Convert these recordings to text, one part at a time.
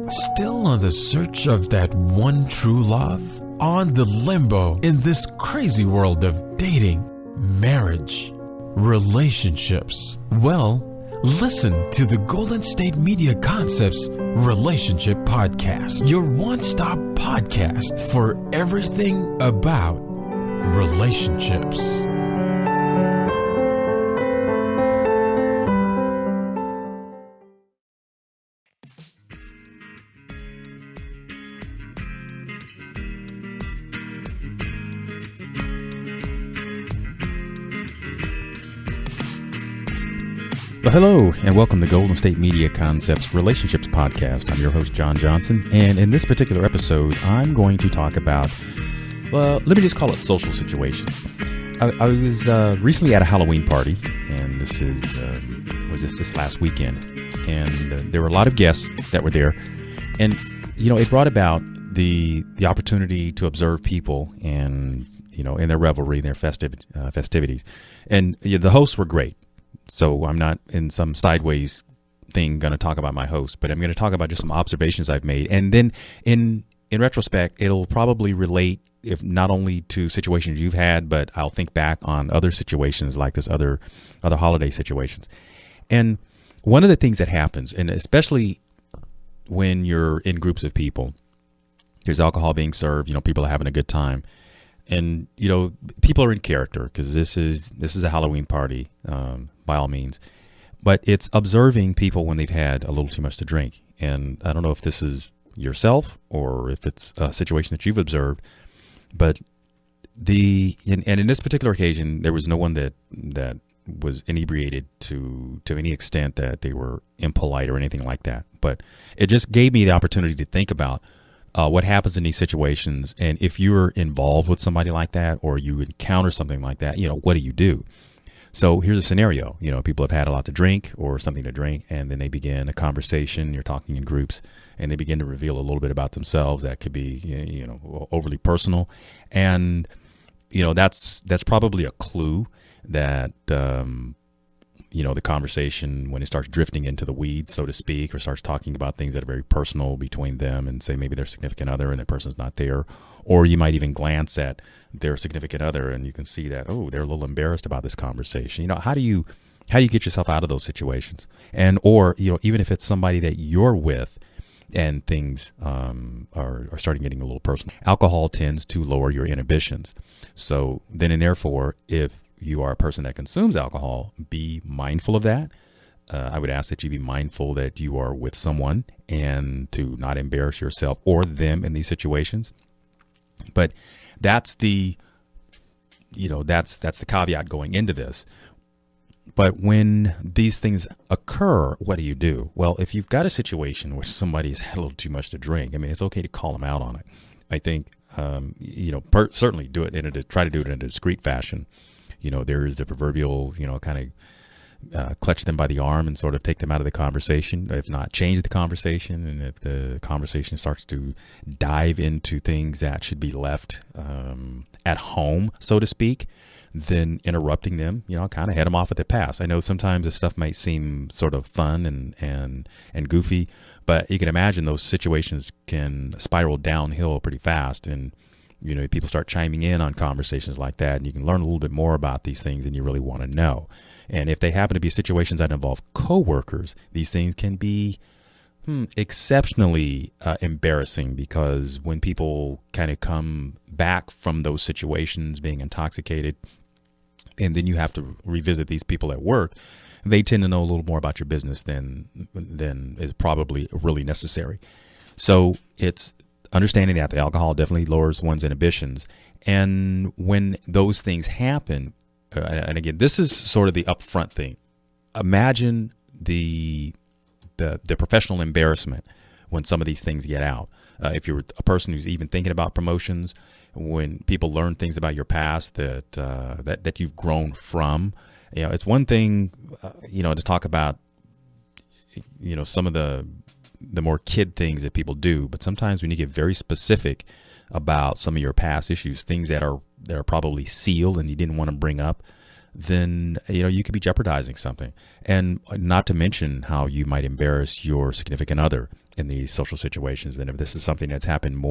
Still on the search of that one true love? On the limbo in this crazy world of dating, marriage, relationships? Well, listen to the Golden State Media Concepts Relationship Podcast, your one-stop podcast for everything about relationships. Well, hello, and welcome to Golden State Media Concepts Relationships Podcast. I'm your host, John Johnson, and in this particular episode, I'm going to talk about, well, let me just call it social situations. I was recently at a Halloween party, and this was just this last weekend, and there were a lot of guests that were there, and, you know, it brought about the opportunity to observe people and, you know, in their revelry, their festivities, and the hosts were great. So I'm not in some sideways thing going to talk about my host, but I'm going to talk about just some observations I've made. And then in retrospect, it'll probably relate, if not only to situations you've had, but I'll think back on other situations like this other holiday situations. And one of the things that happens, and especially when you're in groups of people, there's alcohol being served, you know, people are having a good time. And, you know, people are in character because this is a Halloween party, by all means. But it's observing people when they've had a little too much to drink. And I don't know if this is yourself or if it's a situation that you've observed. But in this particular occasion, there was no one that was inebriated to any extent that they were impolite or anything like that. But it just gave me the opportunity to think about what happens in these situations, and if you're involved with somebody like that, or you encounter something like that, you know, what do you do? So here's a scenario. You know, people have had a lot to drink or something to drink, and then they begin a conversation. You're talking in groups, and they begin to reveal a little bit about themselves that could be, you know, overly personal, and you know, that's probably a clue that you know, the conversation, when it starts drifting into the weeds, so to speak, or starts talking about things that are very personal between them and say maybe their significant other and that person's not there. Or you might even glance at their significant other and you can see that, oh, they're a little embarrassed about this conversation. You know, how do you get yourself out of those situations? And, or, you know, even if it's somebody that you're with and things are starting getting a little personal, alcohol tends to lower your inhibitions. So then and therefore, if you are a person that consumes alcohol, be mindful of that. I would ask that you be mindful that you are with someone and to not embarrass yourself or them in these situations. But that's the caveat going into this. But when these things occur, what do you do? Well, if you've got a situation where somebody has had a little too much to drink, I mean, it's okay to call them out on it. I think, you know, certainly try to do it in a discreet fashion. You know, there is the proverbial, you know, kind of clutch them by the arm and sort of take them out of the conversation, if not change the conversation. And if the conversation starts to dive into things that should be left at home, so to speak, then interrupting them, you know, kind of head them off at the pass. I know sometimes this stuff might seem sort of fun and goofy, but you can imagine those situations can spiral downhill pretty fast. And you know, people start chiming in on conversations like that, and you can learn a little bit more about these things than you really want to know. And if they happen to be situations that involve coworkers, these things can be exceptionally embarrassing, because when people kind of come back from those situations being intoxicated, and then you have to revisit these people at work, they tend to know a little more about your business than is probably really necessary. So it's understanding that the alcohol definitely lowers one's inhibitions. And when those things happen, and again, this is sort of the upfront thing. Imagine the professional embarrassment when some of these things get out. If you're a person who's even thinking about promotions, when people learn things about your past that you've grown from, you know, it's one thing, you know, to talk about, you know, some of the more kid things that people do, but sometimes when you get very specific about some of your past issues, things that are probably sealed and you didn't want to bring up, then you could be jeopardizing something. And not to mention how you might embarrass your significant other in these social situations. And if this is something that's happened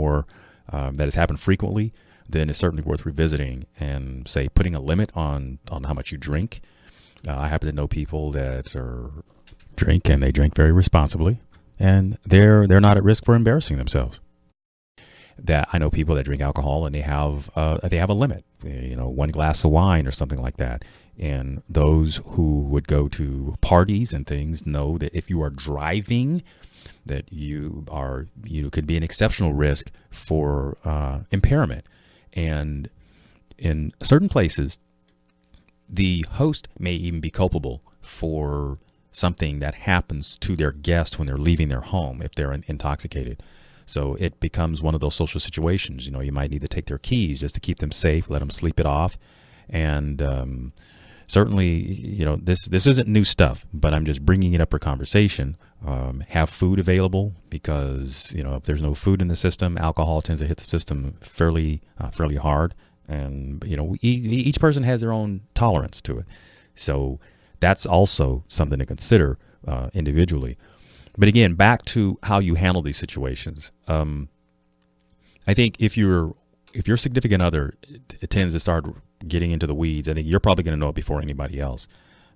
that has happened frequently, then it's certainly worth revisiting and, say, putting a limit on how much you drink. I happen to know people that drink, and they drink very responsibly, and they're not at risk for embarrassing themselves. That I know people that drink alcohol, and they have a limit, 1 glass of wine or something like that. And those who would go to parties and things know that if you are driving, that you could be an exceptional risk for impairment. And in certain places, the host may even be culpable for something that happens to their guests when they're leaving their home if they're intoxicated. So it becomes one of those social situations. You might need to take their keys just to keep them safe, let them sleep it off. And certainly, this isn't new stuff, but I'm just bringing it up for conversation. Have food available, because if there's no food in the system, alcohol tends to hit the system fairly hard. And each person has their own tolerance to it, so that's also something to consider individually. But again, back to how you handle these situations. I think if your significant other it tends to start getting into the weeds, I think you're probably going to know it before anybody else.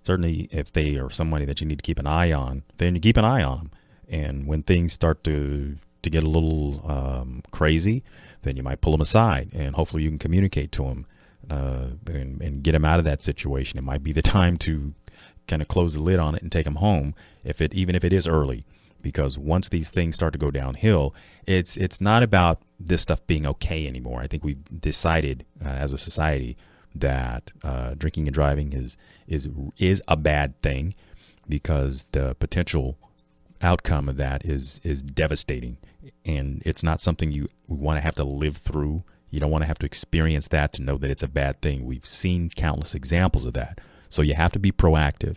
Certainly, if they are somebody that you need to keep an eye on, then you keep an eye on them. And when things start to get a little crazy, then you might pull them aside, and hopefully you can communicate to them and get them out of that situation. It might be the time to kind of close the lid on it and take them home, even if it is early. Because once these things start to go downhill, it's not about this stuff being okay anymore. I think we've decided as a society that drinking and driving is a bad thing, because the potential outcome of that is devastating, and it's not something you want to have to live through. You don't want to have to experience that to know that it's a bad thing. We've seen countless examples of that, so you have to be proactive.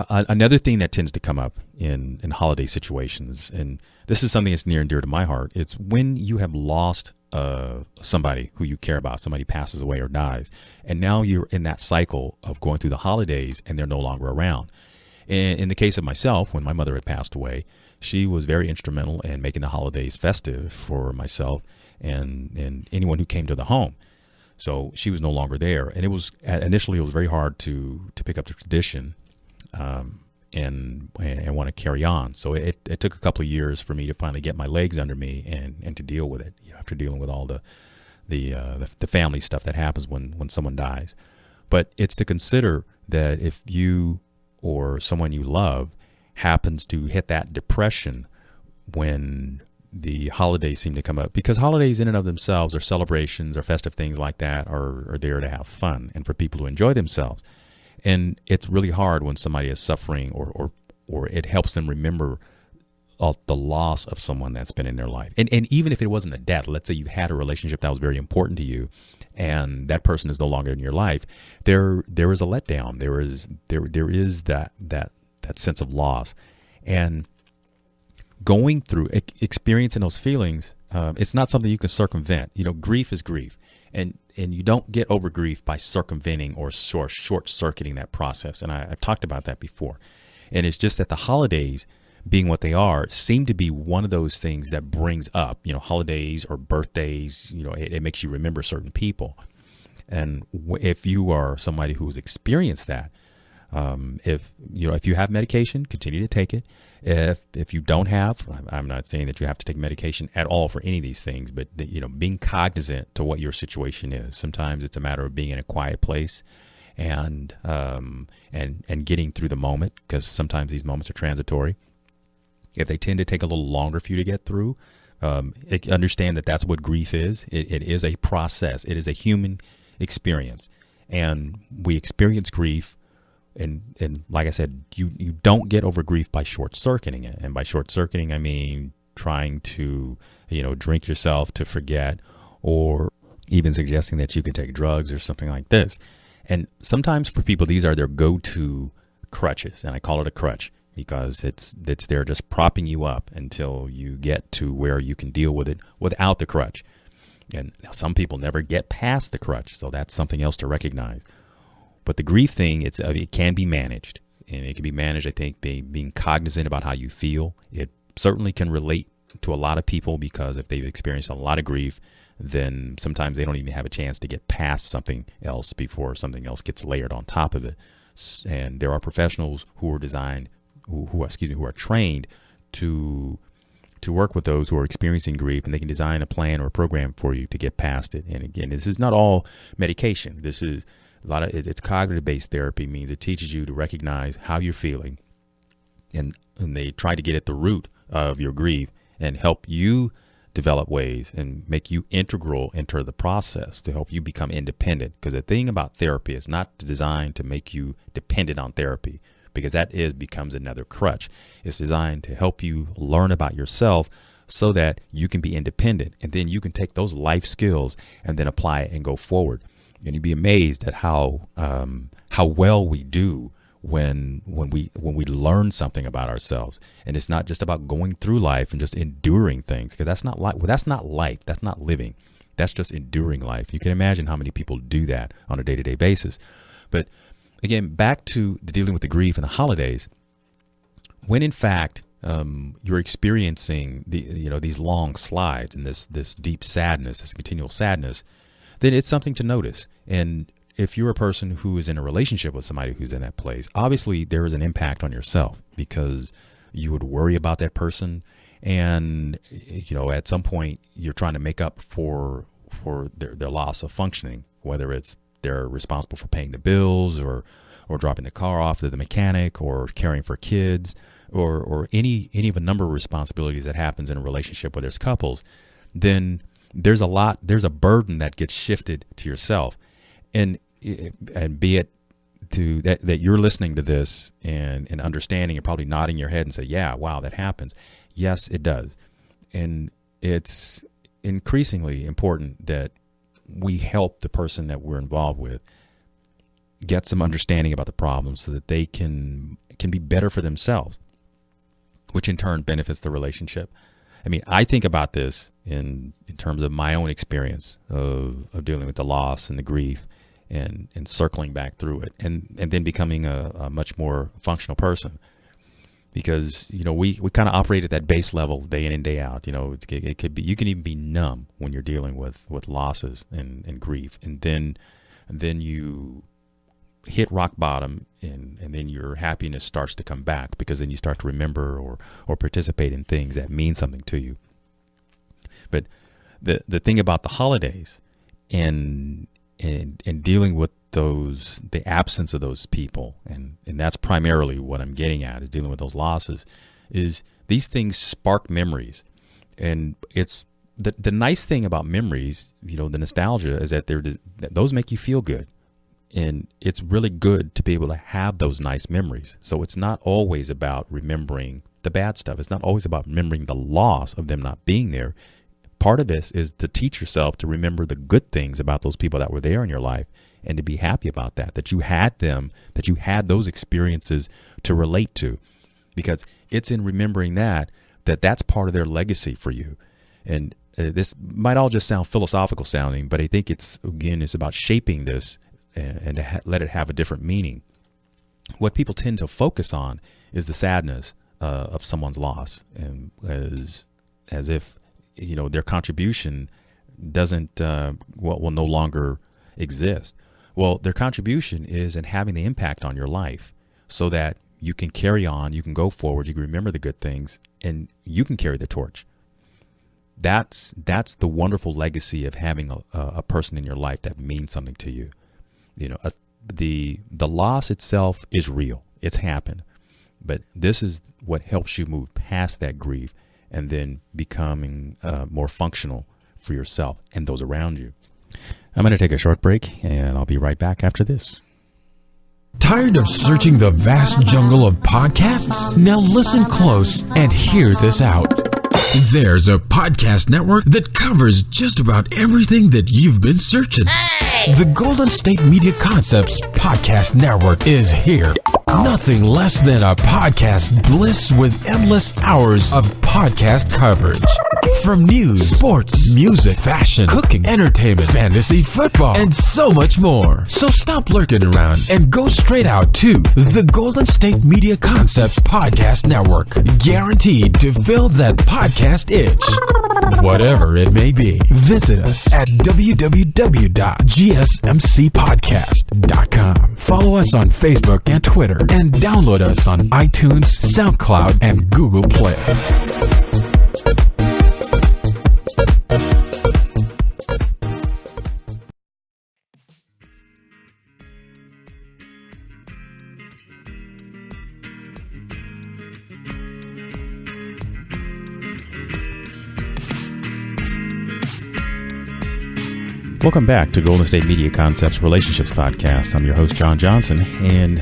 Another thing that tends to come up in holiday situations, and this is something that's near and dear to my heart, it's when you have lost somebody who you care about. Somebody passes away or dies, and now you're in that cycle of going through the holidays and they're no longer around. In the case of myself, when my mother had passed away, she was very instrumental in making the holidays festive for myself and anyone who came to the home. So she was no longer there, and initially it was very hard to pick up the tradition and want to carry on. So it took a couple of years for me to finally get my legs under me and to deal with it, after dealing with all the family stuff that happens when someone dies. But it's to consider that if you or someone you love happens to hit that depression when the holidays seem to come up, because holidays in and of themselves, or celebrations or festive things like that, are there to have fun and for people to enjoy themselves. And it's really hard when somebody is suffering, or it helps them remember the loss of someone that's been in their life. And even if it wasn't a death, let's say you had a relationship that was very important to you, and that person is no longer in your life, there is a letdown. There is that sense of loss. And going through, experiencing those feelings, it's not something you can circumvent. Grief is grief. And you don't get over grief by circumventing or short-circuiting that process. And I've talked about that before. And it's just that the holidays, being what they are, seem to be one of those things that brings up, holidays or birthdays, it makes you remember certain people. And if you are somebody who's experienced that, if you have medication, continue to take it. If you don't have, I'm not saying that you have to take medication at all for any of these things, but being cognizant to what your situation is. Sometimes it's a matter of being in a quiet place and getting through the moment, because sometimes these moments are transitory. If they tend to take a little longer for you to get through, understand that that's what grief is. It is a process. It is a human experience, and we experience grief. And like I said, you don't get over grief by short-circuiting it. And by short-circuiting, I mean trying to, drink yourself to forget, or even suggesting that you can take drugs or something like this. And sometimes for people, these are their go-to crutches. And I call it a crutch because it's there just propping you up until you get to where you can deal with it without the crutch. And some people never get past the crutch, so that's something else to recognize. But the grief thing, it can be managed. And it can be managed, I think, being cognizant about how you feel. It certainly can relate to a lot of people, because if they've experienced a lot of grief, then sometimes they don't even have a chance to get past something else before something else gets layered on top of it. And there are professionals who are designed, who are trained to work with those who are experiencing grief, and they can design a plan or a program for you to get past it. And again, this is not all medication. This is it's cognitive-based therapy, means it teaches you to recognize how you're feeling, and they try to get at the root of your grief and help you develop ways and make you integral into the process to help you become independent. Because the thing about therapy is not designed to make you dependent on therapy, because that becomes another crutch. It's designed to help you learn about yourself so that you can be independent, and then you can take those life skills and then apply it and go forward. And you'd be amazed at how well we do when we learn something about ourselves. And it's not just about going through life and just enduring things, because that's not life. Well, that's not life. That's not living. That's just enduring life. You can imagine how many people do that on a day-to-day basis. But again, back to dealing with the grief and the holidays. When in fact you're experiencing these long slides and this deep sadness, this continual sadness, then it's something to notice. And if you're a person who is in a relationship with somebody who's in that place, obviously there is an impact on yourself, because you would worry about that person. And, at some point you're trying to make up for their loss of functioning, whether it's they're responsible for paying the bills or dropping the car off to the mechanic or caring for kids or any of a number of responsibilities that happens in a relationship where there's couples. Then there's a burden that gets shifted to yourself, and be it to that you're listening to this and understanding and probably nodding your head and say, yeah, wow, that happens. Yes, it does. And it's increasingly important that we help the person that we're involved with get some understanding about the problem so that they can be better for themselves, which in turn benefits the relationship. I mean, I think about this in terms of my own experience of dealing with the loss and the grief and circling back through it and then becoming a much more functional person. Because, we kind of operate at that base level day in and day out. It could be, you can even be numb when you're dealing with losses and grief. And then you hit rock bottom and then your happiness starts to come back, because then you start to remember or participate in things that mean something to you. But the thing about the holidays and dealing with the absence of those people, and that's primarily what I'm getting at, is dealing with those losses, is these things spark memories. And it's the nice thing about memories, the nostalgia, is that those make you feel good. And it's really good to be able to have those nice memories. So it's not always about remembering the bad stuff. It's not always about remembering the loss of them not being there. Part of this is to teach yourself to remember the good things about those people that were there in your life, and to be happy about that you had them, that you had those experiences to relate to, because it's in remembering that's part of their legacy for you. And this might all just sound philosophical sounding, but I think it's about shaping this and to let it have a different meaning. What people tend to focus on is the sadness of someone's loss, and as if their contribution doesn't will no longer exist. Well, their contribution is in having the impact on your life, so that you can carry on, you can go forward, you can remember the good things, and you can carry the torch. That's the wonderful legacy of having a person in your life that means something to you. The loss itself is real. It's happened. But this is what helps you move past that grief and then becoming more functional for yourself and those around you. I'm going to take a short break, and I'll be right back after this. Tired of searching the vast jungle of podcasts? Now listen close and hear this out. There's a podcast network that covers just about everything that you've been searching. Hey! The Golden State Media Concepts Podcast Network is here. Nothing less than a podcast bliss with endless hours of podcast coverage. From news, sports, music, fashion, cooking, entertainment, fantasy, football, and so much more. So stop lurking around and go straight out to the Golden State Media Concepts Podcast Network. Guaranteed to fill that podcast itch. Whatever it may be. Visit us at www.gsmcpodcast.com. Follow us on Facebook and Twitter, and download us on iTunes, SoundCloud, and Google Play. Welcome back to Golden State Media Concepts Relationships Podcast. I'm your host, John Johnson, and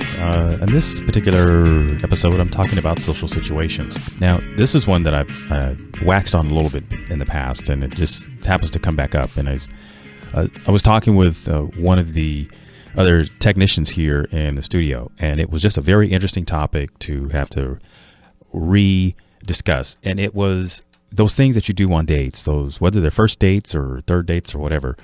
in this particular episode, I'm talking about social situations. Now, this is one that I've waxed on a little bit in the past, and it just happens to come back up. And I was talking with one of the other technicians here in the studio, and it was just a very interesting topic to have to re-discuss. And it was those things that you do on dates, those whether they're first dates or third dates or whatever,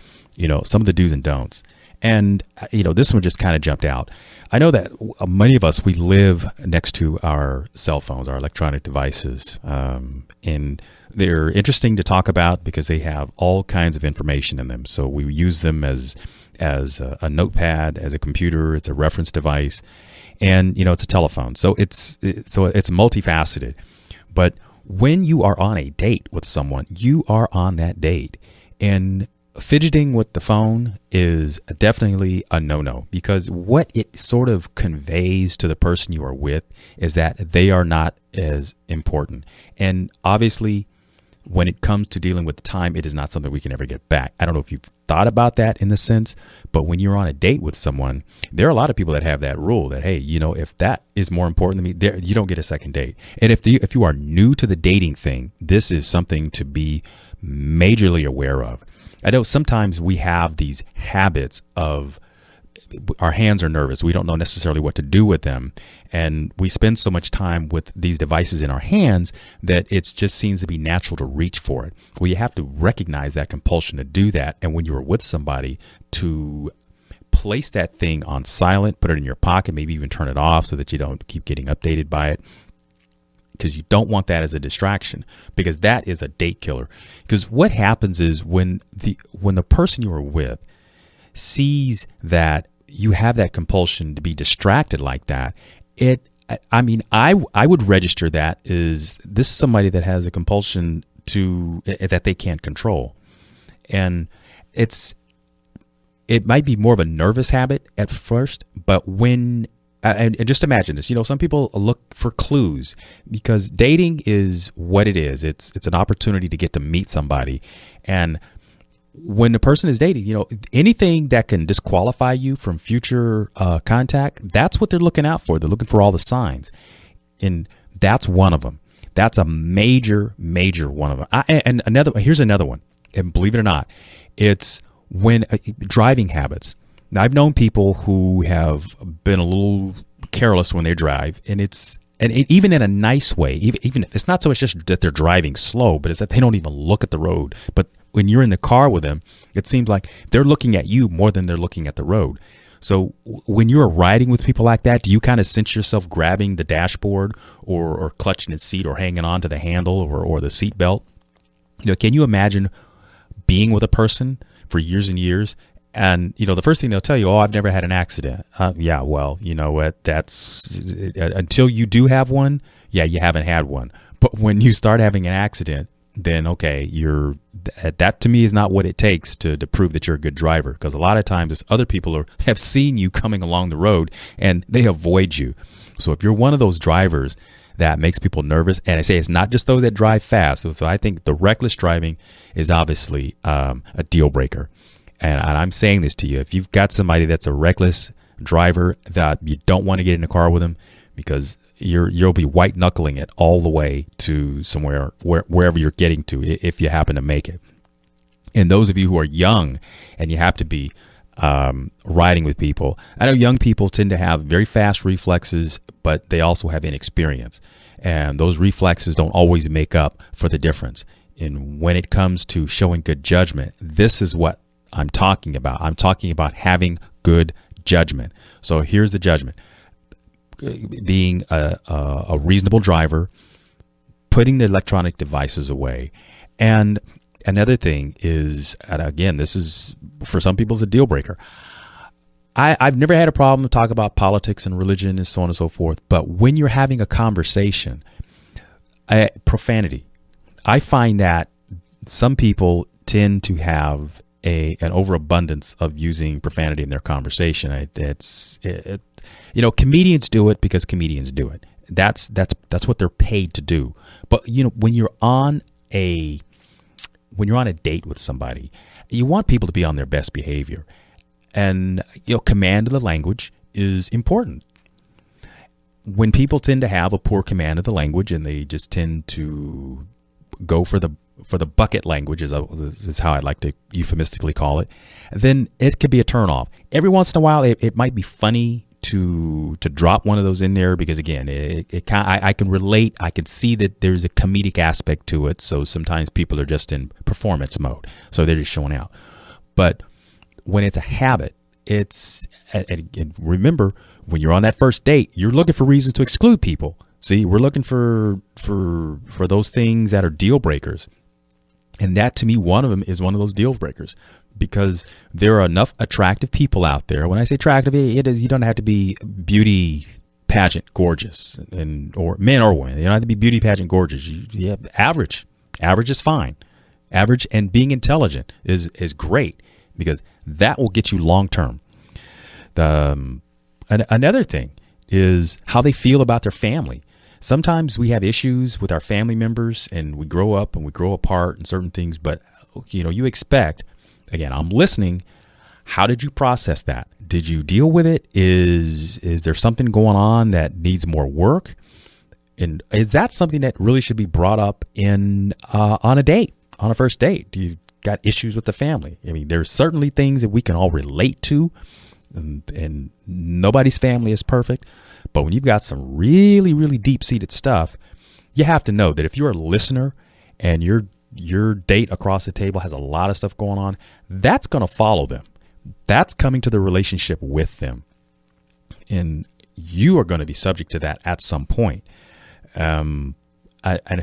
some of the do's and don'ts. And, this one just kind of jumped out. I know that many of us, we live next to our cell phones, our electronic devices, and they're interesting to talk about because they have all kinds of information in them. So we use them as a notepad, as a computer, it's a reference device, and, it's a telephone. So it's multifaceted. But when you are on a date with someone, you are on that date. And fidgeting with the phone is definitely a no-no, because what it sort of conveys to the person you are with is that they are not as important. And obviously, when it comes to dealing with the time, it is not something we can ever get back. I don't know if you've thought about that in the sense, but when you're on a date with someone, there are a lot of people that have that rule that, hey, if that is more important than me, you don't get a second date. And if you are new to the dating thing, this is something to be majorly aware of. I know sometimes we have these habits of our hands are nervous. We don't know necessarily what to do with them. And we spend so much time with these devices in our hands that it just seems to be natural to reach for it. Well, you have to recognize that compulsion to do that. And when you're with somebody, to place that thing on silent, put it in your pocket, maybe even turn it off so that you don't keep getting updated by it. Because you don't want that as a distraction, because that is a date killer. Because what happens is when the person you are with sees that you have that compulsion to be distracted like that, I would register that this is somebody that has a compulsion that they can't control. And it might be more of a nervous habit at first, but when and just imagine this, some people look for clues, because dating is what it is. It's an opportunity to get to meet somebody. And when the person is dating, anything that can disqualify you from future contact, that's what they're looking out for. They're looking for all the signs. And that's one of them. That's a major, major one of them. Here's another one. And believe it or not, it's when driving habits. Now, I've known people who have been a little careless when they drive, and even in a nice way, even it's not so much just that they're driving slow, but it's that they don't even look at the road. But when you're in the car with them, it seems like they're looking at you more than they're looking at the road. So when you're riding with people like that, do you kind of sense yourself grabbing the dashboard or clutching the seat or hanging on to the handle or the seat belt? Can you imagine being with a person for years and years? And, the first thing they'll tell you, I've never had an accident. Yeah, well, you know what? That's until you do have one. Yeah, you haven't had one. But when you start having an accident, then, okay, that to me is not what it takes to prove that you're a good driver. Because a lot of times other people have seen you coming along the road and they avoid you. So if you're one of those drivers that makes people nervous, and I say it's not just those that drive fast. So I think the reckless driving is obviously a deal breaker. And I'm saying this to you, if you've got somebody that's a reckless driver that you don't want to get in a car with them, because you'll be white knuckling it all the way to somewhere wherever you're getting to, if you happen to make it. And those of you who are young and you have to be riding with people, I know young people tend to have very fast reflexes, but they also have inexperience, and those reflexes don't always make up for the difference. when it comes to showing good judgment, this is what I'm talking about. I'm talking about having good judgment. So here's the judgment: being a reasonable driver, putting the electronic devices away. And another thing is, and again, this is for some people is a deal breaker. I've never had a problem to talk about politics and religion and so on and so forth. But when you're having a conversation, profanity, I find that some people tend to have an overabundance of using profanity in their conversation. Comedians do it because comedians do it. That's what they're paid to do. But when you're on a date with somebody, you want people to be on their best behavior. And, command of the language is important. When people tend to have a poor command of the language and they just tend to go for the bucket language, is how I like to euphemistically call it, then it could be a turnoff. Every once in a while, it might be funny to drop one of those in there because, again, I can relate. I can see that there's a comedic aspect to it. So sometimes people are just in performance mode. So they're just showing out. But when it's a habit, and remember, when you're on that first date, you're looking for reasons to exclude people. See, we're looking for those things that are deal breakers. And that, to me, one of them is one of those deal breakers, because there are enough attractive people out there. When I say attractive, it is, you don't have to be beauty pageant gorgeous, or men or women. You don't have to be beauty pageant gorgeous. You have average. Average is fine. Average and being intelligent is great, because that will get you long term. Another thing is how they feel about their family. Sometimes we have issues with our family members, and we grow up and we grow apart and certain things. But you expect. Again, I'm listening. How did you process that? Did you deal with it? Is there something going on that needs more work? And is that something that really should be brought up on a date, on a first date? Do you got issues with the family? I mean, there's certainly things that we can all relate to, and nobody's family is perfect. But when you've got some really, really deep-seated stuff, you have to know that if you're a listener and your date across the table has a lot of stuff going on, that's going to follow them. That's coming to the relationship with them. And you are going to be subject to that at some point. And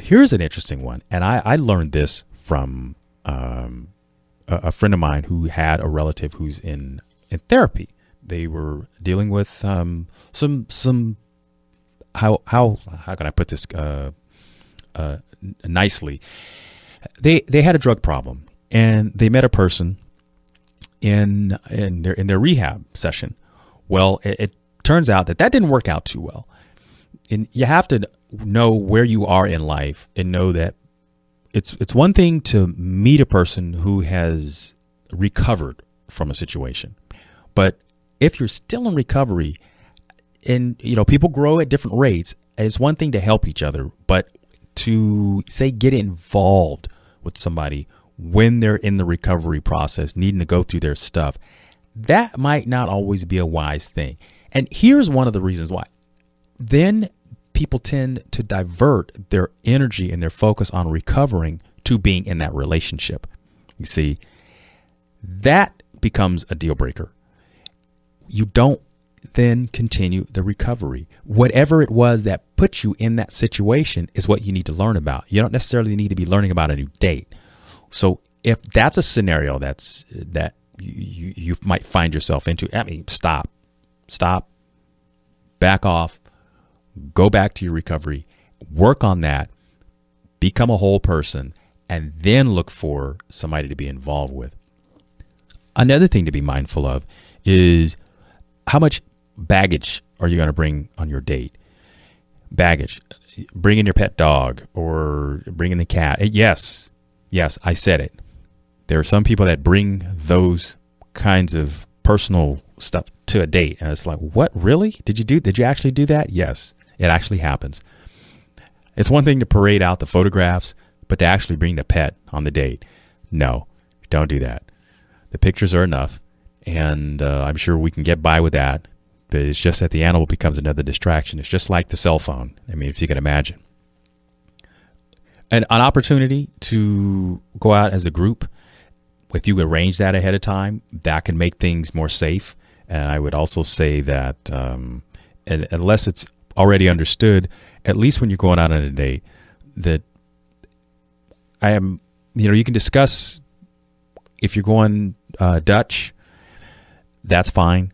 here's an interesting one. And I learned this from a friend of mine who had a relative who's in therapy. They were dealing with some how can I put this nicely? They had a drug problem, and they met a person in their rehab session. Well, it turns out that didn't work out too well. And you have to know where you are in life and know that it's one thing to meet a person who has recovered from a situation, but if you're still in recovery, and people grow at different rates, it's one thing to help each other, but to say get involved with somebody when they're in the recovery process, needing to go through their stuff, that might not always be a wise thing. And here's one of the reasons why. Then people tend to divert their energy and their focus on recovering to being in that relationship. You see, that becomes a deal breaker. You don't then continue the recovery. Whatever it was that put you in that situation is what you need to learn about. You don't necessarily need to be learning about a new date. So if that's a scenario that you might find yourself into, I mean, stop, back off, go back to your recovery, work on that, become a whole person, and then look for somebody to be involved with. Another thing to be mindful of is how much baggage are you going to bring on your date? Baggage. Bring in your pet dog or bring in the cat. Yes, I said it. There are some people that bring those kinds of personal stuff to a date. And it's like, what, really? Did you actually do that? Yes, it actually happens. It's one thing to parade out the photographs, but to actually bring the pet on the date. No, don't do that. The pictures are enough. And I'm sure we can get by with that. But it's just that the animal becomes another distraction. It's just like the cell phone. I mean, if you can imagine. an opportunity to go out as a group, if you arrange that ahead of time, that can make things more safe. And I would also say that unless it's already understood, at least when you're going out on a date, that you can discuss if you're going Dutch, that's fine.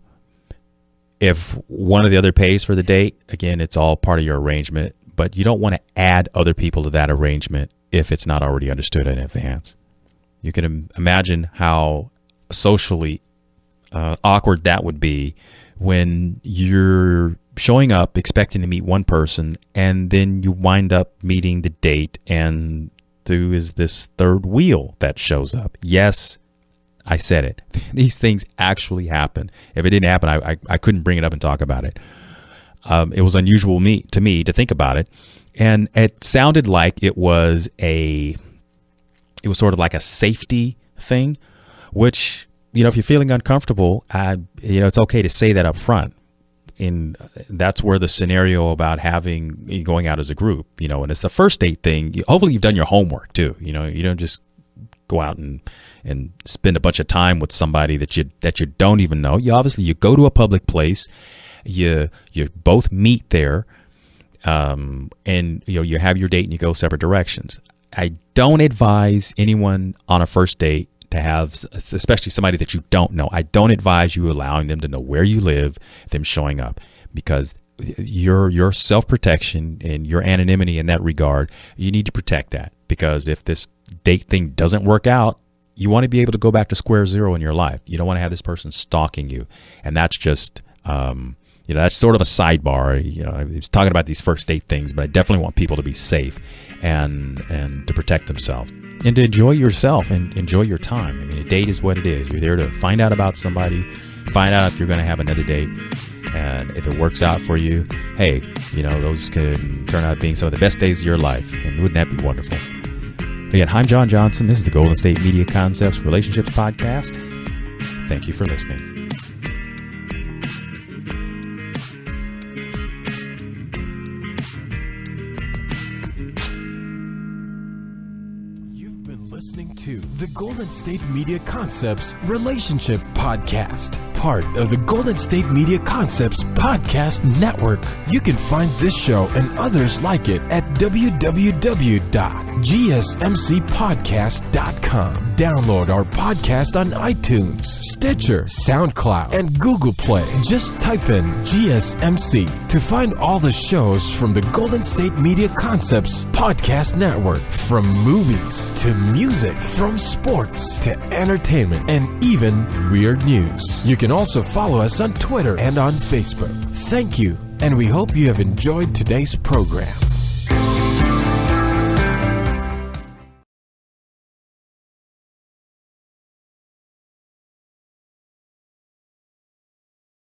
If one or the other pays for the date, again, it's all part of your arrangement, but you don't want to add other people to that arrangement if it's not already understood in advance. You can imagine how socially awkward that would be when you're showing up expecting to meet one person and then you wind up meeting the date and there is this third wheel that shows up. Yes, I said it. These things actually happen. If it didn't happen, I couldn't bring it up and talk about it. It was unusual to me to think about it. And it sounded like it was sort of like a safety thing, which, if you're feeling uncomfortable, it's okay to say that up front. And that's where the scenario about going out as a group, and it's the first date thing. Hopefully you've done your homework too. You don't just go out and spend a bunch of time with somebody that you don't even know. You go to a public place, you both meet there, and you have your date and you go separate directions. I don't advise anyone on a first date to have, especially somebody that you don't know, I don't advise you allowing them to know where you live, them showing up, because your self-protection and your anonymity in that regard, you need to protect that, because if this date thing doesn't work out, you want to be able to go back to square zero in your life. You don't want to have this person stalking you. And that's just, that's sort of a sidebar. I was talking about these first date things, but I definitely want people to be safe and to protect themselves and to enjoy yourself and enjoy your time. I mean, a date is what it is. You're there to find out about somebody, find out if you're going to have another date. And if it works out for you, hey, those can turn out being some of the best days of your life. And wouldn't that be wonderful? Again, I'm John Johnson. This is the Golden State Media Concepts Relationships Podcast. Thank you for listening. You've been listening to the Golden State Media Concepts Relationship Podcast, part of the Golden State Media Concepts Podcast Network. You can find this show and others like it at www.gsmcpodcast.com. Download our podcast on iTunes, Stitcher, SoundCloud, and Google Play. Just type in GSMC to find all the shows from the Golden State Media Concepts Podcast Network, from movies to music, from sports to entertainment, and even weird news. You can also follow us on Twitter and on Facebook. Thank you, and we hope you have enjoyed today's program.